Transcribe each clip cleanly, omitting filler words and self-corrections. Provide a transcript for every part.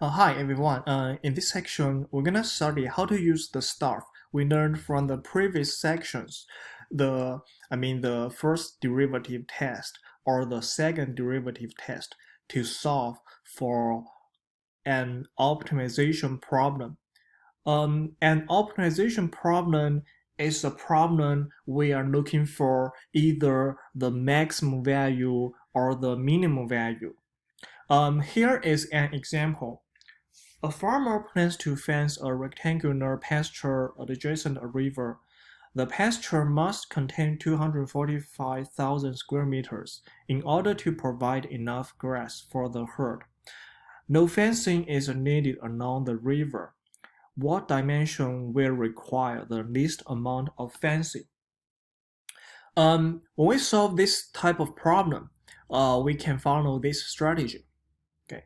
Hi everyone. In this section, we're gonna study how to use the stuff we learned from the previous sections. The first derivative test or the second derivative test to solve for an optimization problem. An optimization problem is a problem we are looking for either the maximum value or the minimum value. Here is an example. A farmer plans to fence a rectangular pasture adjacent a river. The pasture must contain 245,000 square meters in order to provide enough grass for the herd. No fencing is needed along the river. What dimension will require the least amount of fencing? When we solve this type of problem, we can follow this strategy. Okay.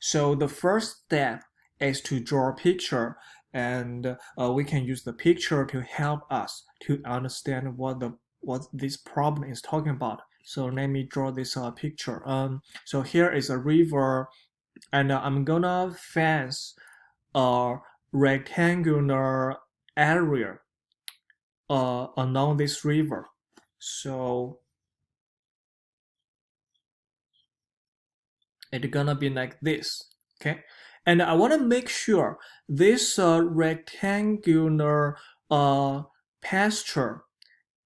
So the first step is to draw a picture, and we can use the picture to help us to understand what this problem is talking about. So let me draw this picture. So here is a river, and I'm gonna fence a rectangular area along this river. So it's gonna be like this. Okay, and I want to make sure this rectangular pasture,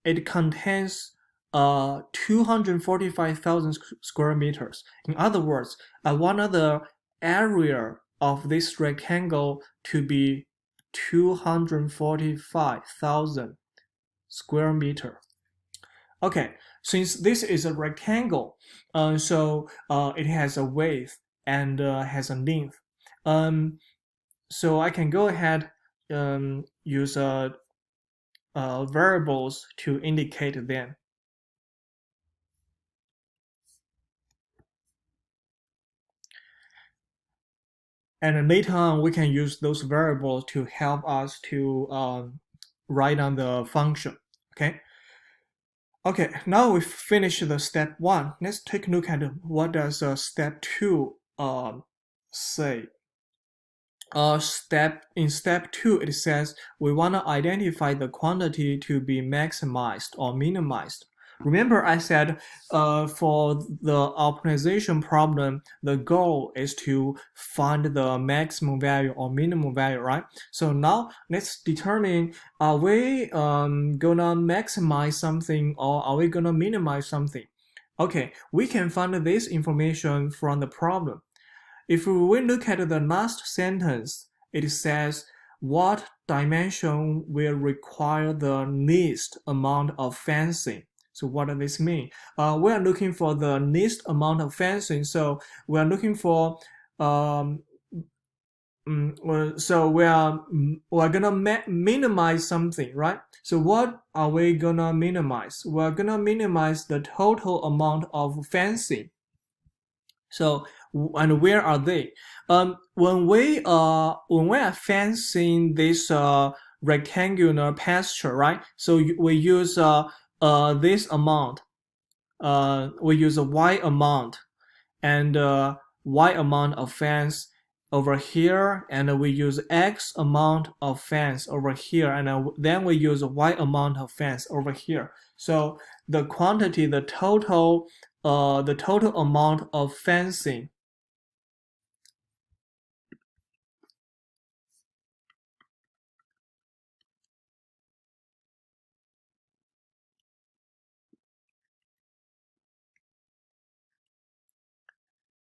it contains 245,000 square meters. In other words, I want the area of this rectangle to be 245,000 square meter. Okay, since this is a rectangle, so it has a width and has a length. So I can go ahead use variables to indicate them. And later on, we can use those variables to help us to write down the function. Okay. Okay, now we've finished the step one. Let's take a look at what does step two say. In step two, it says we want to identify the quantity to be maximized or minimized. Remember, I said for the optimization problem, the goal is to find the maximum value or minimum value, right? So now let's determine, are we gonna maximize something or are we gonna minimize something? Okay, we can find this information from the problem. If we look at the last sentence, it says what dimension will require the least amount of fencing. So what does this mean? We are looking for the least amount of fencing. So we are looking for so we're gonna minimize something, right? So what are we gonna minimize? We're gonna minimize the total amount of fencing. So, and where are they? When we are fencing this rectangular pasture, right? So we use this amount. We use a y amount and y amount of fence over here, and we use x amount of fence over here, and then we use y amount of fence over here. So the quantity, the total amount of fencing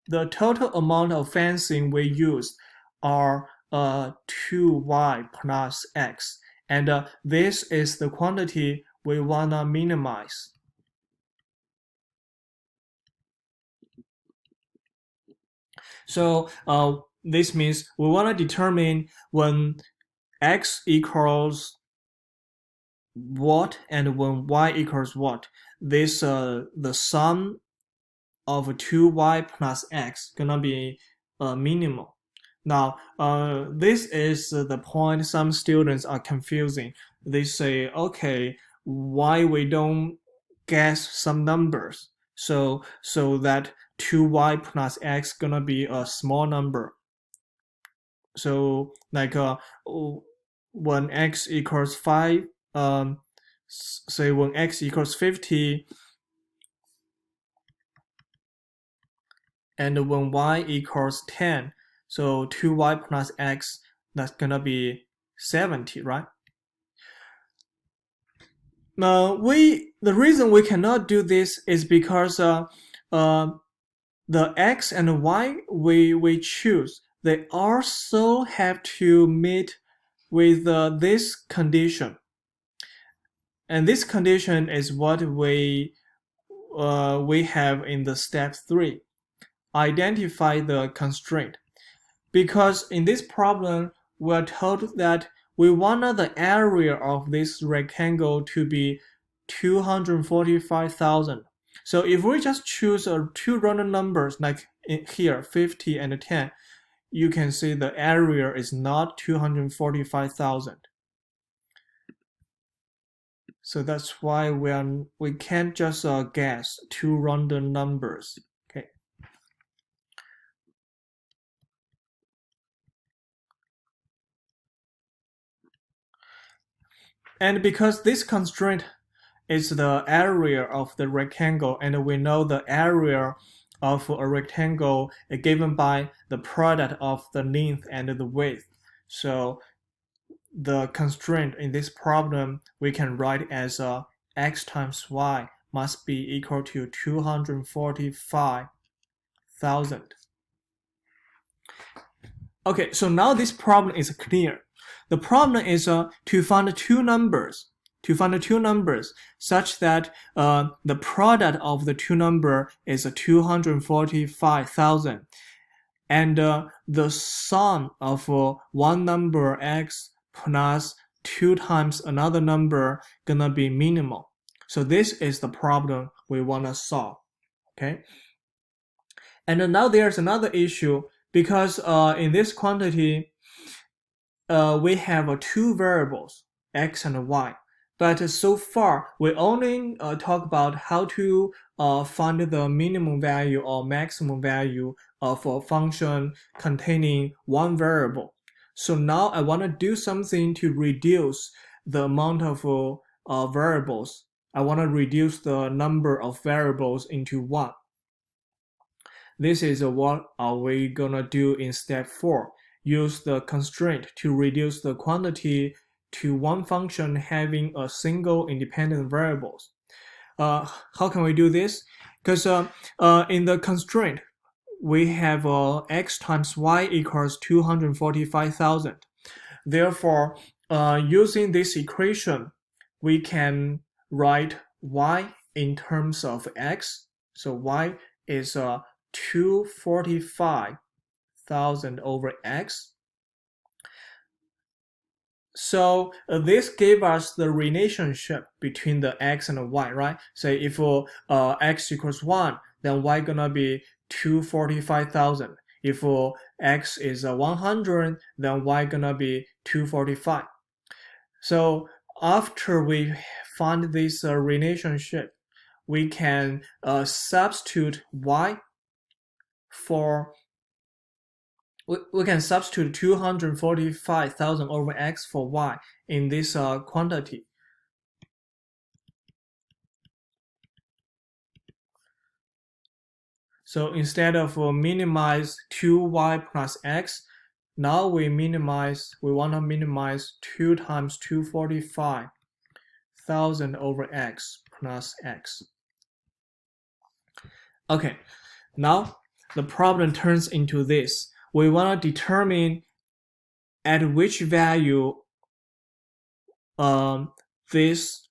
the total amount of fencing we used are 2y plus x, and this is the quantity we wanna minimize. So this means we want to determine when x equals what and when y equals what. This the sum of 2y plus x gonna be minimal. Now, this is the point some students are confusing. They say, okay, why we don't guess some numbers so that 2y plus x gonna be a small number. So like when x equals 5, say when x equals 50, and when y equals 10, so 2y plus x, that's gonna be 70, right? The reason we cannot do this is because the x and y we choose, they also have to meet with this condition. And this condition is what we have in the step 3. Identify the constraint. Because in this problem, we are told that we want the area of this rectangle to be 245,000. So if we just choose two random numbers like here, 50 and 10, you can see the area is not 245,000. So that's why we can't just guess two random numbers. Okay. And because this constraint is the area of the rectangle, and we know the area of a rectangle is given by the product of the length and the width. So the constraint in this problem we can write as x times y must be equal to 245,000. Okay, so now this problem is clear. The problem is to find two numbers such that the product of the two numbers is 245,000, and the sum of one number x plus 2 times another number gonna be minimal. So this is the problem we want to solve. Okay, and now there's another issue, because in this quantity we have two variables, x and y. But so far, we only talk about how to find the minimum value or maximum value of a function containing one variable. So now I want to do something to reduce the amount of variables. I want to reduce the number of variables into one. This is what are we gonna do in step 4. Use the constraint to reduce the quantity to one function having a single independent variables. How can we do this? Because in the constraint, we have x times y equals 245,000. Therefore, using this equation, we can write y in terms of x. So y is 245,000 over x. So this gave us the relationship between the x and the y, right? Say if x equals 1, then y gonna be 245,000. If x is 100, then y gonna be 245. So after we find this relationship, we can substitute y for, we can substitute 245,000 over x for y in this quantity. So instead of minimize 2y plus x, now we want to minimize 2 times 245,000 over x plus x. Okay, now the problem turns into this. We want to determine at which value this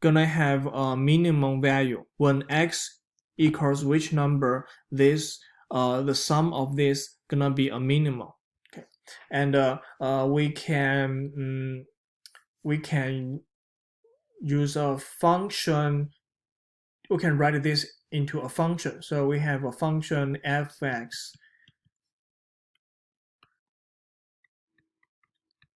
gonna have a minimum value. When x equals which number, this the sum of this gonna be a minimum. Okay, and we can use a function. We can write this into a function. So we have a function fx,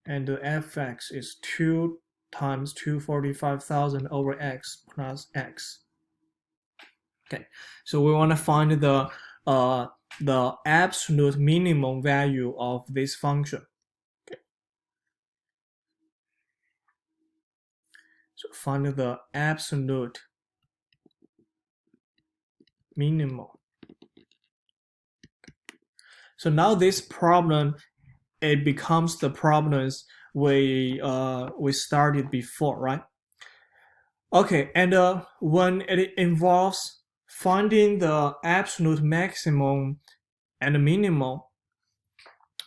and the fx is 2 times 245,000 over x plus x. Okay, so we want to find the absolute minimum value of this function. Okay, so find the absolute minimum. So now this problem, it becomes the problems we started before, right? Okay, and when it involves finding the absolute maximum and minimum,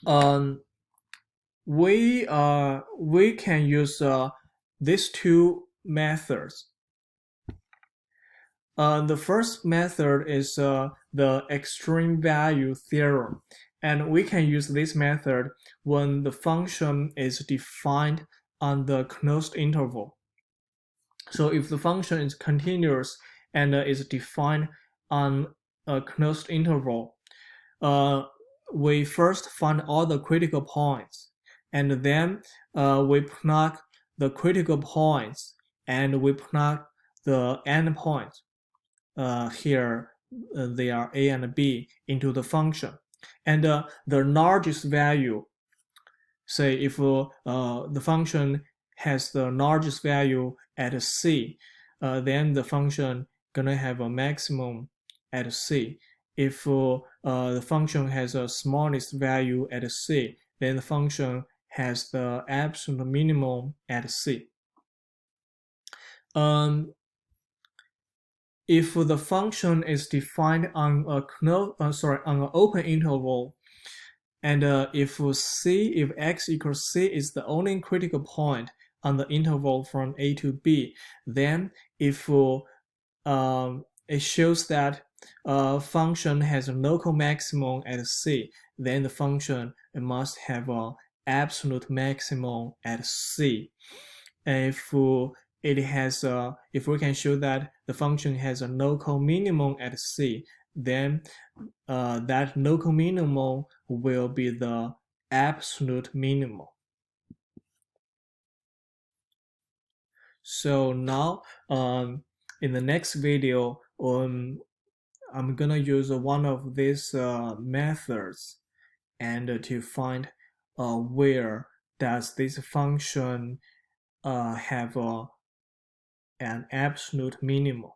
um, we can use these two methods. The first method is the extreme value theorem, and we can use this method when the function is defined on the closed interval. So if the function is continuous and is defined on a closed interval, uh, we first find all the critical points, and then we plug the critical points and we plug the endpoints. Here they are a and b into the function, and the largest value, say if the function has the largest value at c, then the function gonna have a maximum at c. If the function has a smallest value at c, then the function has the absolute minimum at c. If the function is defined on on an open interval, and if x equals c is the only critical point on the interval from a to b, then if it shows that function has a local maximum at c, then the function must have an absolute maximum at c. If if we can show that the function has a local minimum at c, then that local minimum will be the absolute minimum. So now, in the next video, I'm gonna use one of these methods and to find where does this function have an absolute minimum.